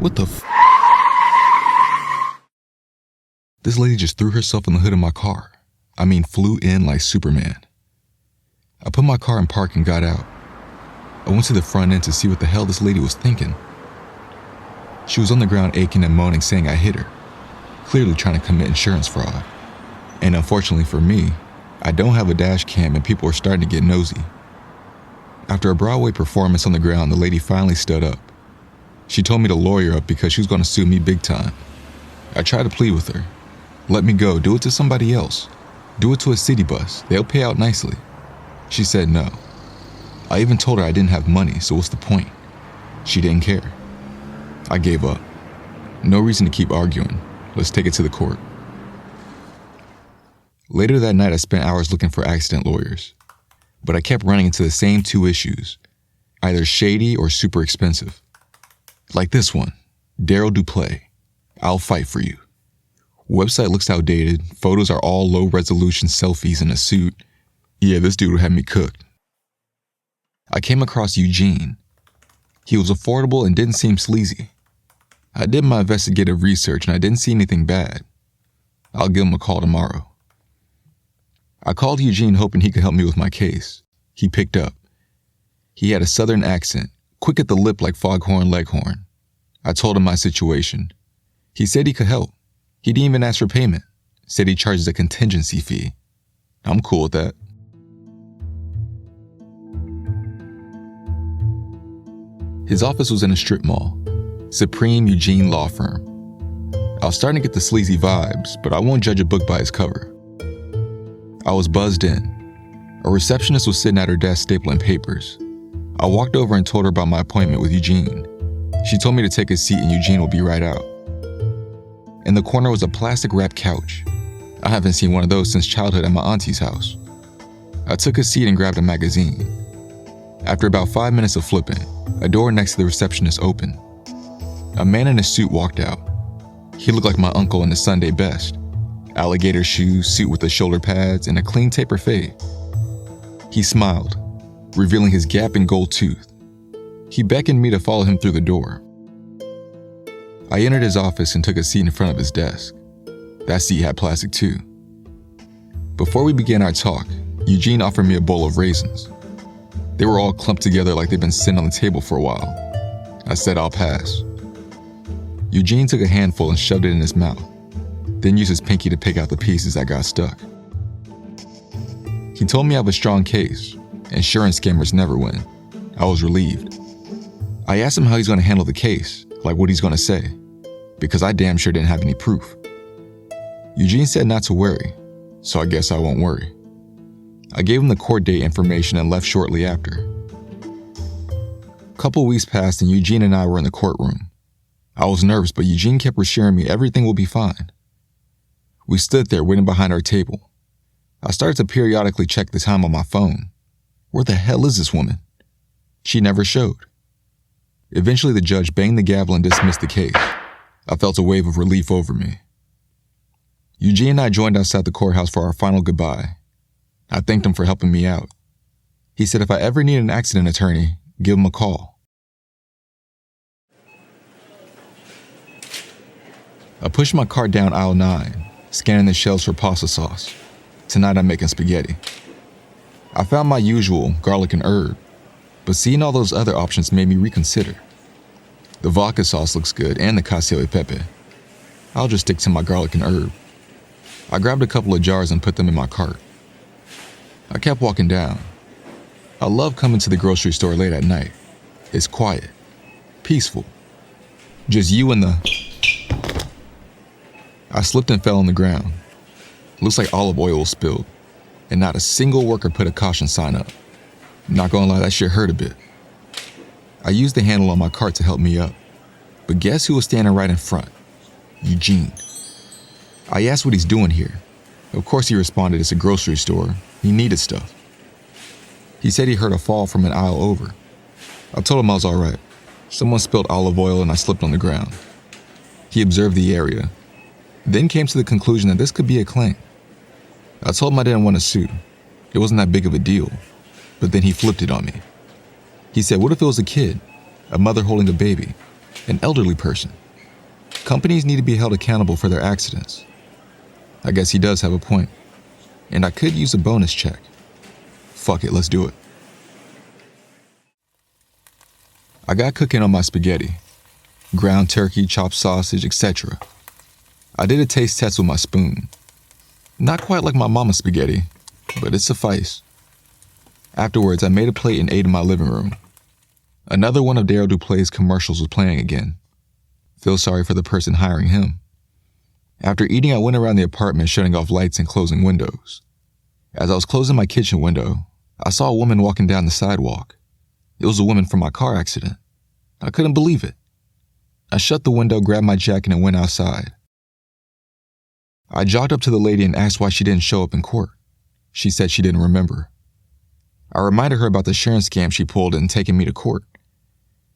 what the This lady just threw herself in the hood of my car. I mean, flew in like Superman. I put my car in park and got out. I went to the front end to see what the hell this lady was thinking. She was on the ground aching and moaning, saying I hit her, clearly trying to commit insurance fraud. And unfortunately for me, I don't have a dash cam and people are starting to get nosy. After a Broadway performance on the ground, the lady finally stood up. She told me to lawyer up because she was going to sue me big time. I tried to plead with her. Let me go, do it to somebody else. Do it to a city bus, they'll pay out nicely. She said no. I even told her I didn't have money, so what's the point? She didn't care. I gave up. No reason to keep arguing. Let's take it to the court. Later that night, I spent hours looking for accident lawyers. But I kept running into the same two issues, either shady or super expensive. Like this one, Daryl Duplay. I'll fight for you. Website looks outdated, photos are all low-resolution selfies in a suit. Yeah, this dude had me cooked. I came across Eugene. He was affordable and didn't seem sleazy. I did my investigative research and I didn't see anything bad. I'll give him a call tomorrow. I called Eugene hoping he could help me with my case. He picked up. He had a southern accent, quick at the lip like Foghorn Leghorn. I told him my situation. He said he could help. He didn't even ask for payment. Said he charges a contingency fee. I'm cool with that. His office was in a strip mall. Supreme Eugene Law Firm. I was starting to get the sleazy vibes, but I won't judge a book by its cover. I was buzzed in. A receptionist was sitting at her desk stapling papers. I walked over and told her about my appointment with Eugene. She told me to take a seat and Eugene would be right out. In the corner was a plastic-wrapped couch. I haven't seen one of those since childhood at my auntie's house. I took a seat and grabbed a magazine. After about 5 minutes of flipping, a door next to the receptionist opened. A man in a suit walked out. He looked like my uncle in his Sunday best. Alligator shoes, suit with the shoulder pads, and a clean taper fade. He smiled, revealing his gaping gold tooth. He beckoned me to follow him through the door. I entered his office and took a seat in front of his desk. That seat had plastic too. Before we began our talk, Eugene offered me a bowl of raisins. They were all clumped together like they'd been sitting on the table for a while. I said I'll pass. Eugene took a handful and shoved it in his mouth, then used his pinky to pick out the pieces that got stuck. He told me I have a strong case. Insurance scammers never win. I was relieved. I asked him how he's going to handle the case, like what he's going to say, because I damn sure didn't have any proof. Eugene said not to worry, so I guess I won't worry. I gave him the court date information and left shortly after. A couple weeks passed and Eugene and I were in the courtroom. I was nervous, but Eugene kept reassuring me everything will be fine. We stood there waiting behind our table. I started to periodically check the time on my phone. Where the hell is this woman? She never showed. Eventually, the judge banged the gavel and dismissed the case. I felt a wave of relief over me. Eugene and I joined outside the courthouse for our final goodbye. I thanked him for helping me out. He said if I ever need an accident attorney, give him a call. I pushed my cart down aisle 9, scanning the shelves for pasta sauce. Tonight I'm making spaghetti. I found my usual garlic and herb, but seeing all those other options made me reconsider. The vodka sauce looks good and the cacio e pepe. I'll just stick to my garlic and herb. I grabbed a couple of jars and put them in my cart. I kept walking down. I love coming to the grocery store late at night. It's quiet, peaceful. Just you and the... I slipped and fell on the ground. Looks like olive oil was spilled, and not a single worker put a caution sign up. Not gonna lie, that shit hurt a bit. I used the handle on my cart to help me up. But guess who was standing right in front? Eugene. I asked what he's doing here. Of course he responded it's a grocery store. He needed stuff. He said he heard a fall from an aisle over. I told him I was alright. Someone spilled olive oil and I slipped on the ground. He observed the area, then came to the conclusion that this could be a claim. I told him I didn't want to sue. It wasn't that big of a deal. But then he flipped it on me. He said, what if it was a kid, a mother holding a baby? an elderly person. Companies need to be held accountable for their accidents. I guess he does have a point, and I could use a bonus check. Fuck it, let's do it. I got cooking on my spaghetti. Ground turkey, chopped sausage, etc. I did a taste test with my spoon. Not quite like my mama's spaghetti, but it sufficed. Afterwards, I made a plate and ate in my living room. Another one of Daryl Duplay's commercials was playing again. Feel sorry for the person hiring him. After eating, I went around the apartment shutting off lights and closing windows. As I was closing my kitchen window, I saw a woman walking down the sidewalk. It was a woman from my car accident. I couldn't believe it. I shut the window, grabbed my jacket, and went outside. I jogged up to the lady and asked why she didn't show up in court. She said she didn't remember. I reminded her about the insurance scam she pulled and taking me to court.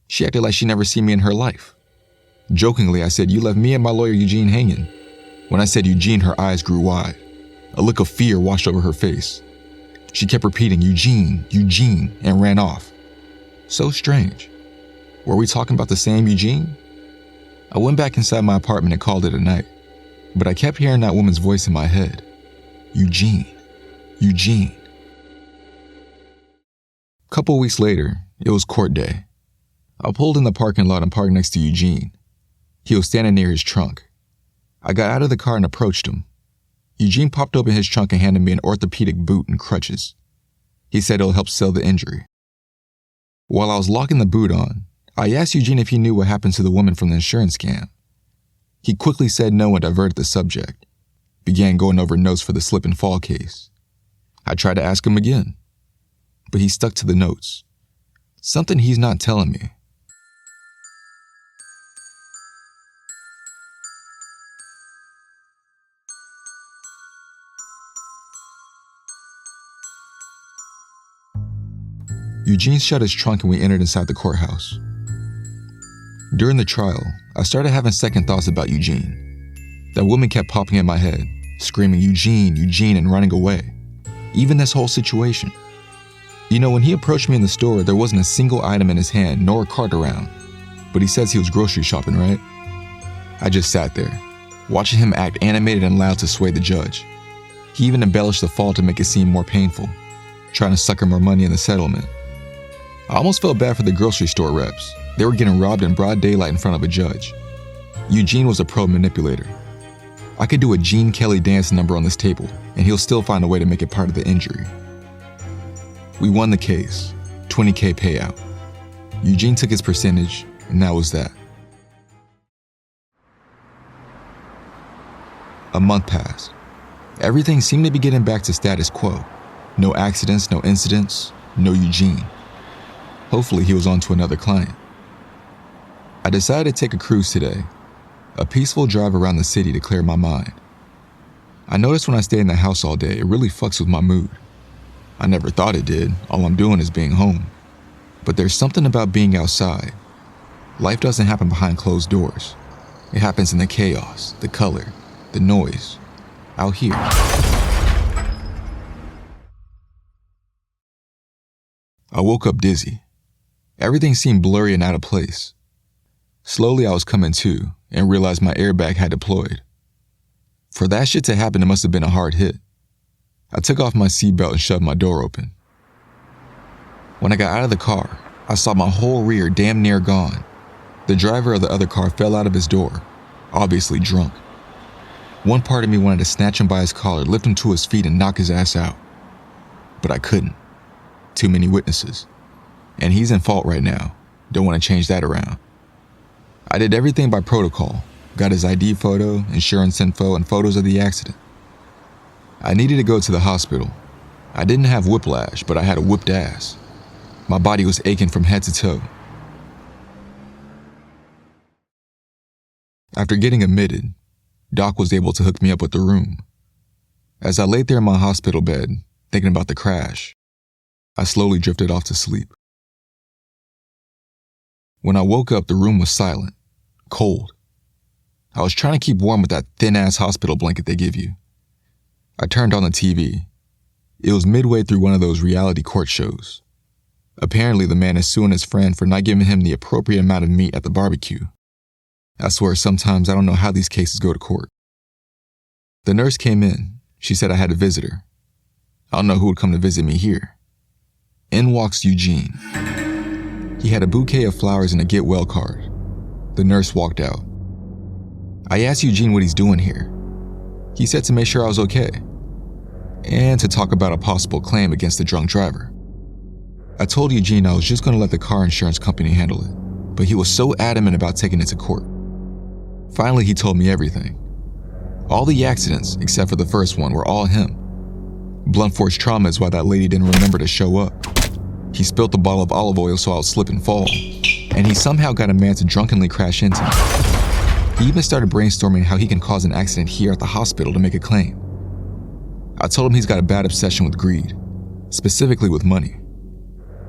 She acted like she'd never seen me in her life. Jokingly, I said, "You left me and my lawyer Eugene hanging." When I said Eugene, her eyes grew wide. A look of fear washed over her face. She kept repeating, "Eugene, Eugene," and ran off. So strange. Were we talking about the same Eugene? I went back inside my apartment and called it a night, but I kept hearing that woman's voice in my head. Eugene, Eugene. A couple weeks later, it was court day. I pulled in the parking lot and parked next to Eugene. He was standing near his trunk. I got out of the car and approached him. Eugene popped open his trunk and handed me an orthopedic boot and crutches. He said it'll help sell the injury. While I was locking the boot on, I asked Eugene if he knew what happened to the woman from the insurance scam. He quickly said no and diverted the subject, began going over notes for the slip and fall case. I tried to ask him again, but he stuck to the notes. Something he's not telling me. Eugene shut his trunk and we entered inside the courthouse. During the trial, I started having second thoughts about Eugene. That woman kept popping in my head, screaming, "Eugene, Eugene," and running away. Even this whole situation. You know, when he approached me in the store, there wasn't a single item in his hand, nor a cart around. But he says he was grocery shopping, right? I just sat there, watching him act animated and loud to sway the judge. He even embellished the fall to make it seem more painful, trying to sucker more money in the settlement. I almost felt bad for the grocery store reps. They were getting robbed in broad daylight in front of a judge. Eugene was a pro manipulator. I could do a Gene Kelly dance number on this table, and he'll still find a way to make it part of the injury. We won the case, $20K payout. Eugene took his percentage, and that was that. A month passed. Everything seemed to be getting back to status quo. No accidents, no incidents, no Eugene. Hopefully he was on to another client. I decided to take a cruise today, a peaceful drive around the city to clear my mind. I noticed when I stay in the house all day, it really fucks with my mood. I never thought it did, all I'm doing is being home. But there's something about being outside. Life doesn't happen behind closed doors. It happens in the chaos, the color, the noise, out here. I woke up dizzy. Everything seemed blurry and out of place. Slowly I was coming to and realized my airbag had deployed. For that shit to happen, it must have been a hard hit. I took off my seatbelt and shoved my door open. When I got out of the car, I saw my whole rear damn near gone. The driver of the other car fell out of his door, obviously drunk. One part of me wanted to snatch him by his collar, lift him to his feet, and knock his ass out. But I couldn't. Too many witnesses. And he's in fault right now. Don't want to change that around. I did everything by protocol. Got his ID photo, insurance info, and photos of the accident. I needed to go to the hospital. I didn't have whiplash, but I had a whipped ass. My body was aching from head to toe. After getting admitted, Doc was able to hook me up with the room. As I laid there in my hospital bed, thinking about the crash, I slowly drifted off to sleep. When I woke up, the room was silent, cold. I was trying to keep warm with that thin-ass hospital blanket they give you. I turned on the TV. It was midway through one of those reality court shows. Apparently, the man is suing his friend for not giving him the appropriate amount of meat at the barbecue. I swear sometimes I don't know how these cases go to court. The nurse came in. She said I had a visitor. I don't know who would come to visit me here. In walks Eugene. He had a bouquet of flowers and a get well card. The nurse walked out. I asked Eugene what he's doing here. He said to make sure I was okay, and to talk about a possible claim against the drunk driver. I told Eugene I was just going to let the car insurance company handle it, but he was so adamant about taking it to court. Finally, he told me everything. All the accidents, except for the first one, were all him. Blunt force trauma is why that lady didn't remember to show up. He spilled the bottle of olive oil so I would slip and fall, and he somehow got a man to drunkenly crash into me. He even started brainstorming how he can cause an accident here at the hospital to make a claim. I told him he's got a bad obsession with greed, specifically with money.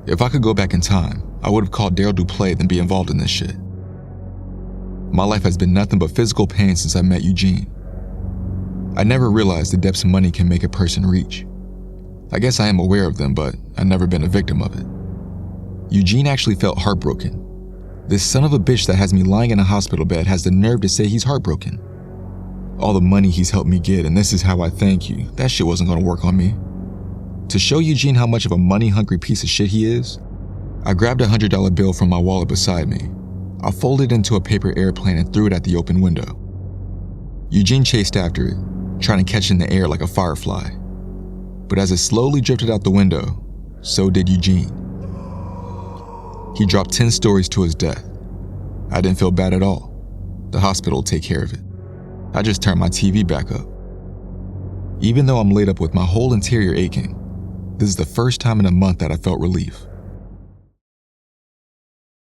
If I could go back in time, I would have called Daryl Duplay than be involved in this shit. My life has been nothing but physical pain since I met Eugene. I never realized the depths money can make a person reach. I guess I am aware of them, but I've never been a victim of it. Eugene actually felt heartbroken. This son of a bitch that has me lying in a hospital bed has the nerve to say he's heartbroken. All the money he's helped me get, and this is how I thank you. That shit wasn't gonna work on me. To show Eugene how much of a money-hungry piece of shit he is, I grabbed a $100 bill from my wallet beside me. I folded it into a paper airplane and threw it at the open window. Eugene chased after it, trying to catch it in the air like a firefly. But as it slowly drifted out the window, so did Eugene. He dropped 10 stories to his death. I didn't feel bad at all. The hospital will take care of it. I just turned my TV back up. Even though I'm laid up with my whole interior aching, this is the first time in a month that I felt relief.